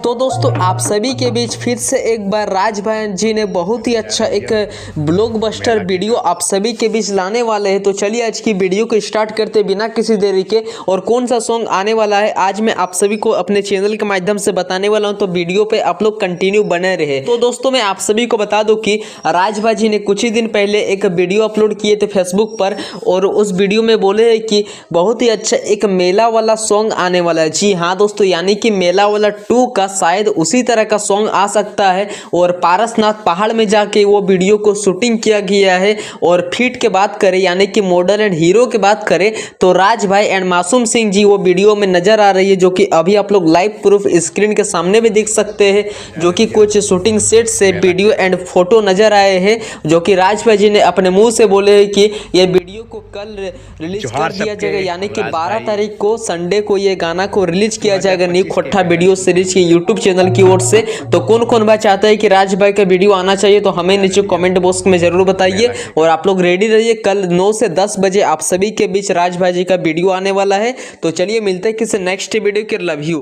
तो दोस्तों आप सभी के बीच फिर से एक बार राज भाई जी ने बहुत ही अच्छा एक ब्लॉकबस्टर वीडियो आप सभी के बीच लाने वाले हैं। तो चलिए आज की वीडियो को स्टार्ट करते बिना किसी देरी के। और कौन सा सॉन्ग आने वाला है आज मैं आप सभी को अपने चैनल के माध्यम से बताने वाला हूं, तो वीडियो पे आप लोग कंटिन्यू बने रहे। तो दोस्तों मैं आप सभी को बता दूं कि राज भाई जी ने कुछ ही दिन पहले एक वीडियो अपलोड किए थे फेसबुक पर, और उस वीडियो में बोले हैं कि बहुत ही अच्छा एक मेला वाला सॉन्ग आने वाला है। जी हाँ दोस्तों, यानी कि मेला वाला 2 का शायद उसी तरह का सॉन्ग आ सकता है। और पारसनाथ पहाड़ में जाके वो वीडियो को शूटिंग किया गया है। और फीट के बात करें यानी कि मॉडल एंड हीरो की बात करें तो राज भाई एंड मासूम सिंह जी वो वीडियो में नजर आ रही है, जो कि अभी आप लोग लाइव प्रूफ स्क्रीन के सामने भी देख सकते हैं, जो कि कुछ शूटिंग सेट से वीडियो एंड फोटो नजर आए हैं, जो कि राज भाई जी ने अपने मुंह से बोले हैं कि ये वीडियो को कल रिलीज कर दिया जाएगा, यानी कि 12 तारीख को संडे को ये गाना को रिलीज किया जाएगा न्यू खोट्टा वीडियो सीरीज के यूट्यूब चैनल की ओर से। तो कौन कौन भाई चाहता है कि राज भाई का वीडियो आना चाहिए तो हमें नीचे कमेंट बॉक्स में जरूर बताइए। और आप लोग रेडी रहिए, कल 9 से 10 बजे आप सभी के बीच राज भाई जी का वीडियो आने वाला है। तो चलिए मिलते हैं किसी नेक्स्ट वीडियो के। Love you.